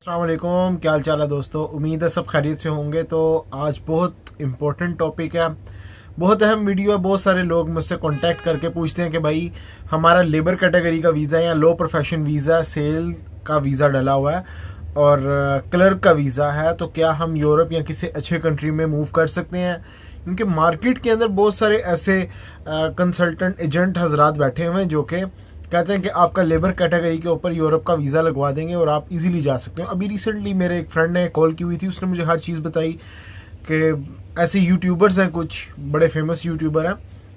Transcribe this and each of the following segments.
अस्सलाम वालेकुम, क्या हाल चाल है दोस्तों। उम्मीद है सब खैरियत से होंगे। तो आज बहुत इम्पोर्टेंट टॉपिक है, बहुत अहम वीडियो है। बहुत सारे लोग मुझसे कांटेक्ट करके पूछते हैं कि भाई हमारा लेबर कैटेगरी का वीज़ा या लो प्रोफेशन वीज़ा, सेल का वीज़ा डला हुआ है और क्लर्क का वीज़ा है, तो क्या हम यूरोप या किसी अच्छे कंट्री में मूव कर सकते हैं। क्योंकि मार्केट के अंदर बहुत सारे ऐसे कंसल्टेंट एजेंट हजरात बैठे हुए हैं जो कि कहते हैं कि आपका लेबर कैटेगरी के ऊपर यूरोप का वीज़ा लगवा देंगे और आप इजीली जा सकते हो। अभी रिसेंटली मेरे एक फ्रेंड ने कॉल की हुई थी, उसने मुझे हर चीज़ बताई कि ऐसे यूट्यूबर्स हैं, कुछ बड़े फेमस यूट्यूबर हैं।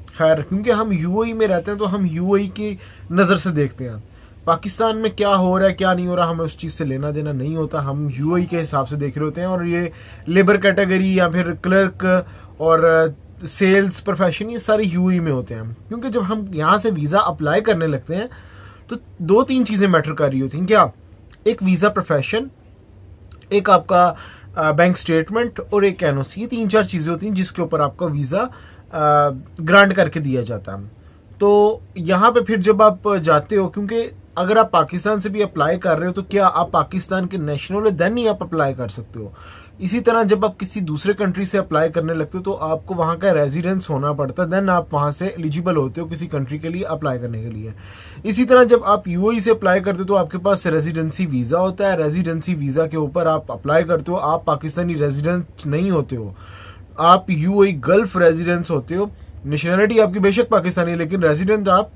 खैर, क्योंकि हम यूएई में रहते हैं तो हम यूएई की नज़र से देखते हैं। पाकिस्तान में क्या हो रहा है क्या नहीं हो रहा हमें उस चीज़ से लेना देना नहीं होता, हम यूएई के हिसाब से देख रहे होते हैं। और ये लेबर कैटेगरी या फिर क्लर्क और सेल्स प्रोफेशन, ये सारे यूएई में होते हैं। क्योंकि जब हम यहाँ से वीज़ा अप्लाई करने लगते हैं तो दो तीन चीज़ें मैटर कर रही होती हैं। क्या? एक वीज़ा प्रोफेशन, एक आपका बैंक स्टेटमेंट और एक एनओसी। ये तीन चार चीज़ें होती हैं जिसके ऊपर आपका वीज़ा ग्रांट करके दिया जाता है। तो यहाँ पे फिर जब आप जाते हो, क्योंकि अगर आप पाकिस्तान से भी अप्लाई कर रहे हो तो क्या आप पाकिस्तान के नेशनल हो, देन ही आप अप्लाई कर सकते हो। इसी तरह जब आप किसी दूसरे कंट्री से अप्लाई करने लगते हो तो आपको वहाँ का रेजिडेंस होना पड़ता है, देन आप वहाँ से एलिजिबल होते हो किसी कंट्री के लिए अप्लाई करने के लिए। इसी तरह जब आप यूएई से अप्लाई करते हो तो आपके पास रेजिडेंसी वीज़ा होता है। रेजिडेंसी वीज़ा के ऊपर आप अप्लाई करते हो, आप पाकिस्तानी रेजिडेंट नहीं होते हो, आप यूएई गल्फ रेजिडेंस होते हो। नेशनलिटी आपकी बेशक पाकिस्तानी है लेकिन रेजिडेंट आप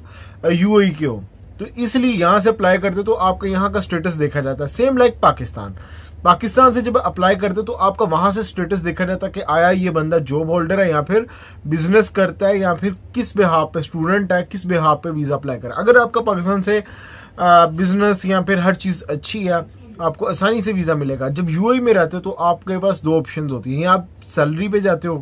यूएई के हो। तो इसलिए यहाँ से अप्लाई करते हो तो आपका यहाँ का स्टेटस देखा जाता है, सेम लाइक पाकिस्तान। पाकिस्तान से जब अप्लाई करते हो तो आपका वहां से स्टेटस देखा जाता है कि आया ये बंदा जॉब होल्डर है या फिर बिजनेस करता है या फिर किस बिहाफ पे स्टूडेंट है, किस बिहाफ पे वीजा अप्लाई करा। अगर आपका पाकिस्तान से बिजनेस या फिर हर चीज अच्छी है, आपको आसानी से वीजा मिलेगा। जब यूएई में रहते हो तो आपके पास दो ऑप्शन होती हैं, या आप सैलरी पे जाते हो,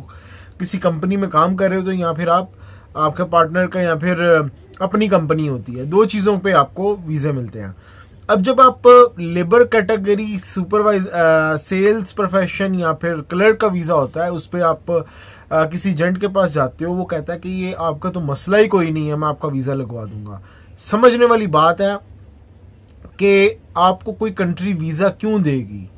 किसी कंपनी में काम कर रहे हो, तो या फिर आप आपके पार्टनर का या फिर अपनी कंपनी होती है। दो चीज़ों पे आपको वीज़े मिलते हैं। अब जब आप labour category, supervise, sales profession या फिर क्लर्क का वीज़ा होता है, उस पर आप किसी एजेंट के पास जाते हो, वो कहता है कि ये आपका तो मसला ही कोई नहीं है, मैं आपका वीज़ा लगवा दूंगा। समझने वाली बात है कि आपको कोई कंट्री वीज़ा क्यों देगी।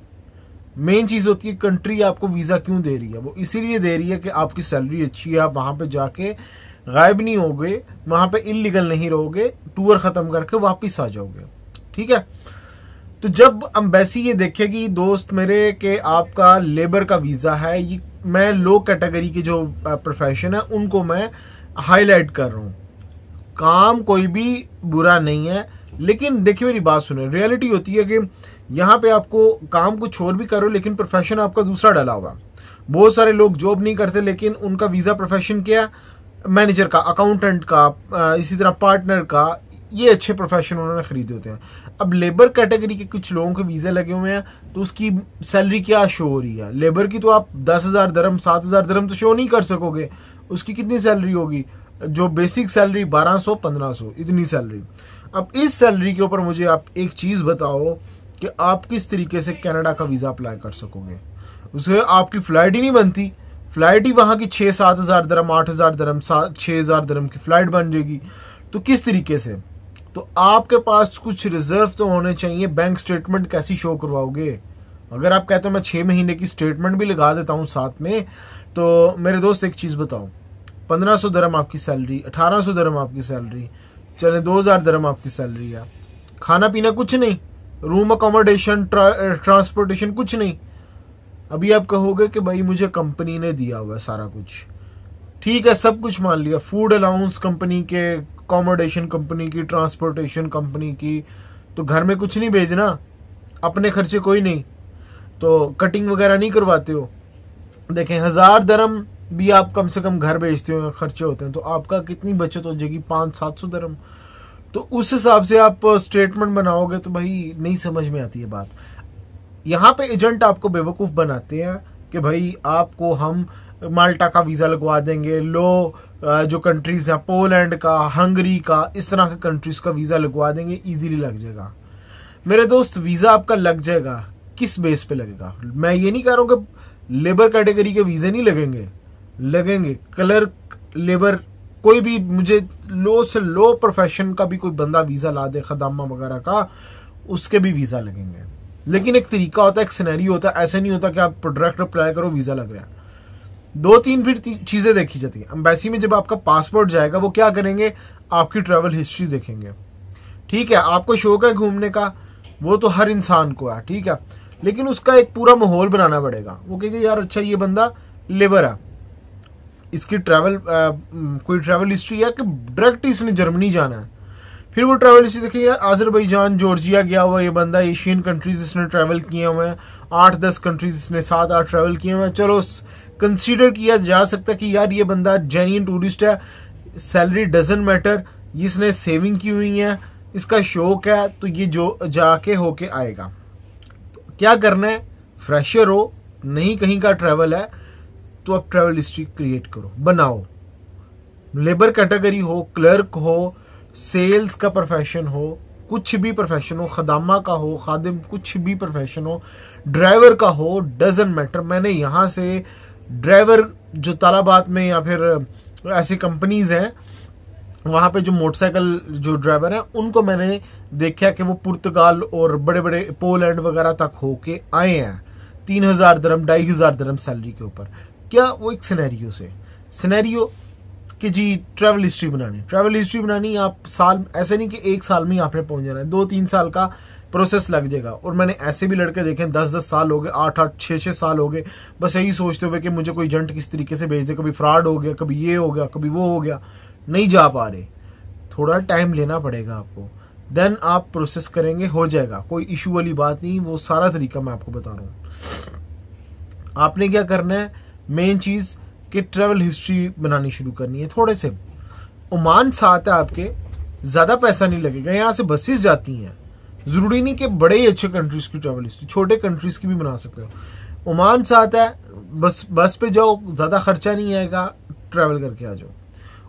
मेन चीज़ होती है कंट्री आपको वीज़ा क्यों दे रही है। वो इसीलिए दे रही है कि आपकी सैलरी अच्छी है, आप वहाँ पे जाके गायब नहीं होगे, वहाँ पे इलीगल नहीं रहोगे, टूर ख़त्म करके वापस आ जाओगे। ठीक है। तो जब एम्बेसी ये देखेगी दोस्त मेरे कि आपका लेबर का वीज़ा है, ये मैं लो कैटेगरी के जो प्रोफेशन है उनको मैं हाईलाइट कर रहा हूँ। काम कोई भी बुरा नहीं है, लेकिन देखिए मेरी बात सुने, रियलिटी होती है कि यहाँ पे आपको काम कुछ और भी करो लेकिन प्रोफेशन आपका दूसरा डला होगा। बहुत सारे लोग जॉब नहीं करते लेकिन उनका वीज़ा प्रोफेशन क्या, मैनेजर का, अकाउंटेंट का, इसी तरह पार्टनर का, ये अच्छे प्रोफेशन उन्होंने खरीदे होते हैं। अब लेबर कैटेगरी के कुछ लोगों के वीज़े लगे हुए हैं तो उसकी सैलरी क्या शो हो रही है। लेबर की तो आप 10,000 दरम 7,000 दरम तो शो नहीं कर सकोगे, उसकी कितनी सैलरी होगी, जो बेसिक सैलरी 1200 1500, इतनी सैलरी। अब इस सैलरी के ऊपर मुझे आप एक चीज़ बताओ कि आप किस तरीके से कनाडा का वीज़ा अप्लाई कर सकोगे। उससे आपकी फ्लाइट ही नहीं बनती, फ्लाइट ही वहाँ की 6-7 हज़ार दरम, 8,000 दरम, 6,000 दरम की फ्लाइट बन जाएगी। तो किस तरीके से, तो आपके पास कुछ रिजर्व तो होने चाहिए। बैंक स्टेटमेंट कैसी शो करवाओगे? अगर आप कहते हो मैं 6 महीने की स्टेटमेंट भी लगा देता हूँ साथ में, तो मेरे दोस्त एक चीज़ बताओ, 1500 दरम आपकी सैलरी, 1800 दरम आपकी सैलरी, चले 2,000 दरम आपकी सैलरी है, खाना पीना कुछ नहीं, रूम अकोमोडेशन, ट्रांसपोर्टेशन कुछ नहीं। अभी आप कहोगे कि भाई मुझे कंपनी ने दिया हुआ है सारा कुछ, ठीक है, सब कुछ मान लिया, फूड अलाउंस कंपनी के, अकोमोडेशन कंपनी की, ट्रांसपोर्टेशन कंपनी की, तो घर में कुछ नहीं भेजना, अपने खर्चे कोई नहीं, तो कटिंग वगैरह नहीं करवाते हो। देखें 1,000 दरम भी आप कम से कम घर भेजते हो, खर्चे होते हैं, तो आपका कितनी बचत हो जाएगी, 500-700 दरम। तो उस हिसाब से आप स्टेटमेंट बनाओगे तो भाई नहीं समझ में आती है बात। यहाँ पे एजेंट आपको बेवकूफ़ बनाते हैं कि भाई आपको हम माल्टा का वीज़ा लगवा देंगे, लो जो कंट्रीज़ हैं, पोलैंड का, हंगरी का, इस तरह के कंट्रीज़ का वीज़ा लगवा देंगे, इजीली लग जाएगा। मेरे दोस्त, वीज़ा आपका लग जाएगा, किस बेस पे लगेगा? मैं ये नहीं कह रहा हूँ कि लेबर कैटेगरी के वीज़े नहीं लगेंगे, लगेंगे। क्लर्क, लेबर, कोई भी, मुझे लो से लो प्रोफेशन का भी कोई बंदा वीज़ा ला दे, खदामा वगैरह का, उसके भी वीज़ा लगेंगे। लेकिन एक तरीका होता है, एक सिनेरियो होता है। ऐसा नहीं होता कि आप डायरेक्ट अप्लाई करो वीजा लग रहा है। 2-3 फिर चीजें देखी जाती है एम्बेसी में। जब आपका पासपोर्ट जाएगा वो क्या करेंगे, आपकी ट्रैवल हिस्ट्री देखेंगे। ठीक है, आपको शौक है घूमने का, वो तो हर इंसान को है, ठीक है, लेकिन उसका एक पूरा माहौल बनाना पड़ेगा। वो कहेंगे यार अच्छा ये बंदा लेबर है, इसकी कोई ट्रैवल हिस्ट्री है कि डायरेक्ट इसने जर्मनी जाना है। फिर वो ट्रैवल हिस्ट्री देखिए, यार आजरबईजान, जॉर्जिया गया हुआ ये बंदा, एशियन कंट्रीज इसने ट्रैवल किए हुए हैं, 8-10 कंट्रीज इसने 7-8 ट्रैवल किए हुए हैं। चलो कंसीडर किया जा सकता है कि यार ये बंदा जेन्युइन टूरिस्ट है, सैलरी डजंट मैटर, इसने सेविंग की हुई है, इसका शौक है, तो ये जो जाके होके आएगा। तो क्या करना है, फ्रेशर हो, नहीं कहीं का ट्रैवल है, तो आप ट्रैवल हिस्ट्री क्रिएट करो, बनाओ। लेबर कैटेगरी हो, क्लर्क हो, सेल्स का प्रोफेशन हो, कुछ भी प्रोफेशन हो, खदामा का हो, खादिम, कुछ भी प्रोफेशन हो, ड्राइवर का हो, डजंट मैटर। मैंने यहाँ से ड्राइवर जो तालाबात में या फिर ऐसी कंपनीज हैं वहाँ पे जो मोटरसाइकिल जो ड्राइवर हैं उनको मैंने देखा कि वो पुर्तगाल और बड़े बड़े पोलैंड वगैरह तक होके आए हैं 3,000 दिरहम 2,500 दिरहम सैलरी के ऊपर। क्या वो एक सिनेरियो कि जी ट्रैवल हिस्ट्री बनानी आप साल, ऐसे नहीं कि एक साल में ही आपने पहुंच जाना है, 2-3 साल का प्रोसेस लग जाएगा। और मैंने ऐसे भी लड़के देखे 10-10 साल हो गए, 8-8 6-6 साल हो गए, बस यही सोचते हुए कि मुझे कोई एजेंट किस तरीके से भेज दे, कभी फ्रॉड हो गया, कभी ये हो गया, कभी वो हो गया, नहीं जा पा रहे। थोड़ा टाइम लेना पड़ेगा आपको, देन आप प्रोसेस करेंगे, हो जाएगा, कोई इशू वाली बात नहीं। वो सारा तरीका मैं आपको बता रहा हूँ। आपने क्या करना है, मेन चीज कि ट्रैवल हिस्ट्री बनानी शुरू करनी है। थोड़े से ओमान साथ है आपके, ज्यादा पैसा नहीं लगेगा, यहाँ से बसेस जाती हैं, जरूरी नहीं कि बड़े ही अच्छे कंट्रीज की ट्रैवल हिस्ट्री, छोटे कंट्रीज की भी बना सकते हो। ओमान साथ है, बस पे जाओ, ज्यादा खर्चा नहीं आएगा, ट्रैवल करके आ जाओ।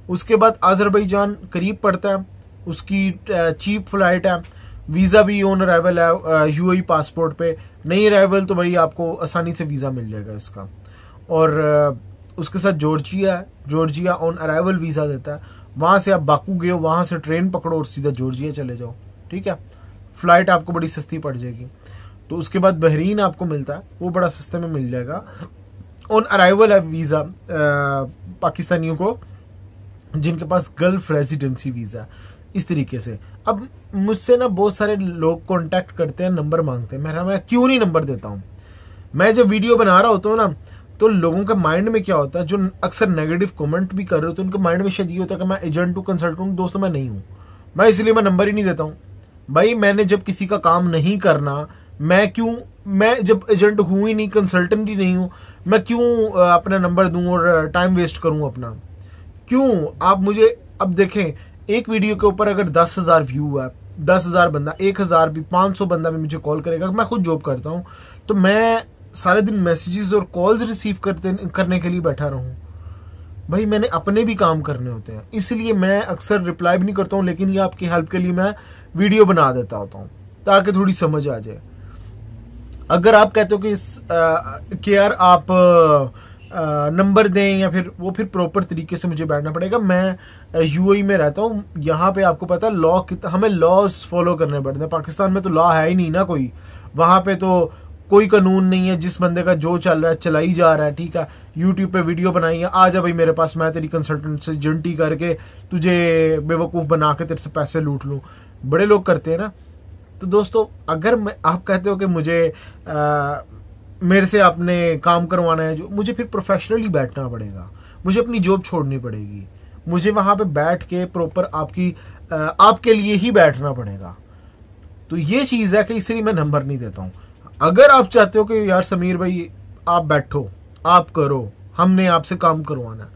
उसके बाद आजरबईजान करीब पड़ता है, उसकी चीप फ्लाइट है, वीजा भी ऑन अराइवल है, यूएई पासपोर्ट पे, नहीं अराइवल तो भाई आपको आसानी से वीजा मिल जाएगा इसका। और उसके साथ जॉर्जिया ऑन अराइवल वीजा देता है, वहां से आप बाकू गए हो, वहां से ट्रेन पकड़ो और सीधा जॉर्जिया चले जाओ, ठीक है, फ्लाइट आपको बड़ी सस्ती पड़ जाएगी। तो उसके बाद बहरीन आपको मिलता है, वो बड़ा सस्ते में मिल जाएगा, ऑन अराइवल है वीजा पाकिस्तानियों को जिनके पास गल्फ रेजिडेंसी वीजा। इस तरीके से अब मुझसे ना बहुत सारे लोग कांटेक्ट करते हैं, नंबर मांगते हैं, मैं क्यों नहीं नंबर देता हूं। मैं जब वीडियो बना रहा होता हूँ ना, तो लोगों के माइंड में क्या होता है, जो अक्सर नेगेटिव कमेंट भी कर रहे होते हैं, उनके माइंड में शायद ये होता है कि मैं एजेंट हूँ, कंसल्टेंट हूँ। दोस्तों मैं नहीं हूँ, मैं इसलिए मैं नंबर ही नहीं देता हूँ भाई। मैंने जब किसी का काम नहीं करना, मैं जब एजेंट हूं ही नहीं, कंसल्टेंट ही नहीं हूं, मैं क्यों अपना नंबर दूं और टाइम वेस्ट करूं अपना, क्यों? आप मुझे अब देखें, एक वीडियो के ऊपर अगर 10,000 व्यू है, 10,000 बंदा, 1,000 भी, 500 बंदा भी मुझे कॉल करेगा। मैं खुद जॉब करता हूं, तो मैं सारे दिन मैसेजेस और कॉल्स रिसीव करने के लिए बैठा रहूं भाई, मैंने अपने भी काम करने होते हैं, इसलिए मैं अक्सर रिप्लाई भी नहीं करता हूं। लेकिन ये आपकी हेल्प के लिए मैं वीडियो बना देता होता हूं ताकि थोड़ी समझ आ जाए। अगर आप कहते हो कि यार आप नंबर दें या फिर वो, फिर प्रॉपर तरीके से मुझे बैठना पड़ेगा। मैं यूएई में रहता हूँ, यहाँ पे आपको पता है लॉ, हमें लॉज फॉलो करने पड़ते हैं। पाकिस्तान में तो लॉ है ही नहीं ना कोई, वहां पे तो कोई कानून नहीं है, जिस बंदे का जो चल रहा है चलाई जा रहा है, ठीक है। यूट्यूब पे वीडियो बनाई है, आ जा भाई मेरे पास, मैं तेरी कंसल्टेंट से जंटी करके तुझे बेवकूफ बना के तेरे से पैसे लूट लूं, बड़े लोग करते हैं ना। तो दोस्तों अगर आप कहते हो कि मेरे से आपने काम करवाना है, जो मुझे फिर प्रोफेशनली बैठना पड़ेगा, मुझे अपनी जॉब छोड़नी पड़ेगी, मुझे वहां पे बैठ के प्रॉपर आपके लिए ही बैठना पड़ेगा। तो ये चीज है कि इसलिए मैं नंबर नहीं देता हूं। अगर आप चाहते हो कि यार समीर भाई आप बैठो, आप करो, हमने आपसे काम करवाना है,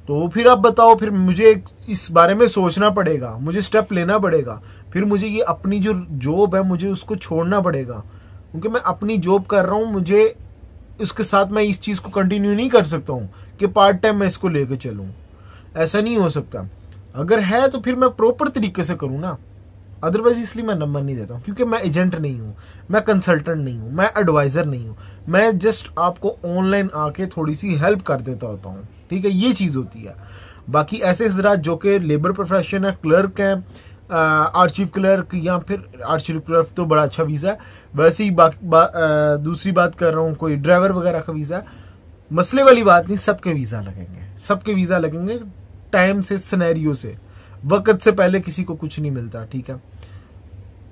तो फिर आप बताओ, फिर मुझे इस बारे में सोचना पड़ेगा, मुझे स्टेप लेना पड़ेगा, फिर मुझे ये अपनी जो जॉब है मुझे उसको छोड़ना पड़ेगा, क्योंकि मैं अपनी जॉब कर रहा हूं, मुझे उसके साथ मैं इस चीज को कंटिन्यू नहीं कर सकता हूं कि पार्ट टाइम मैं इसको लेके चलूं, ऐसा नहीं हो सकता। अगर है तो फिर मैं प्रॉपर तरीके से करूं ना, अदरवाइज इसलिए मैं नंबर नहीं देता हूं, क्योंकि मैं एजेंट नहीं हूं, मैं कंसल्टेंट नहीं हूं, मैं एडवाइजर नहीं हूं, मैं जस्ट आपको ऑनलाइन आके थोड़ी सी हेल्प कर देता होता हूं, ठीक है, ये चीज होती है। बाकी ऐसे हजरात जो कि लेबर प्रोफेशन है, क्लर्क हैं, आर्चीव क्लर्क या फिर आर्चीव क्लर्क तो बड़ा अच्छा वीज़ा है। वैसे ही दूसरी बात कर रहा हूँ, कोई ड्राइवर वगैरह का वीज़ा, मसले वाली बात नहीं, सबके वीज़ा लगेंगे, सबके वीज़ा लगेंगे। टाइम से, सिनेरियो से, वक्त से पहले किसी को कुछ नहीं मिलता, ठीक है।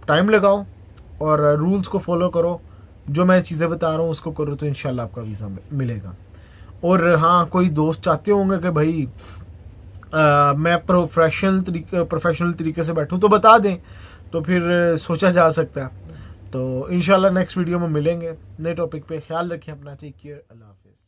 टाइम लगाओ और रूल्स को फॉलो करो, जो मैं चीज़ें बता रहा हूँ उसको करो, तो इंशाल्लाह आपका वीज़ा मिलेगा। और हाँ, कोई दोस्त चाहते होंगे कि भाई मैं प्रोफेशनल तरीके से बैठूं, तो बता दें, तो फिर सोचा जा सकता है। तो इंशाल्लाह नेक्स्ट वीडियो में मिलेंगे नए टॉपिक पे। ख्याल रखिए अपना, टेक केयर, अल्लाह हाफिज़।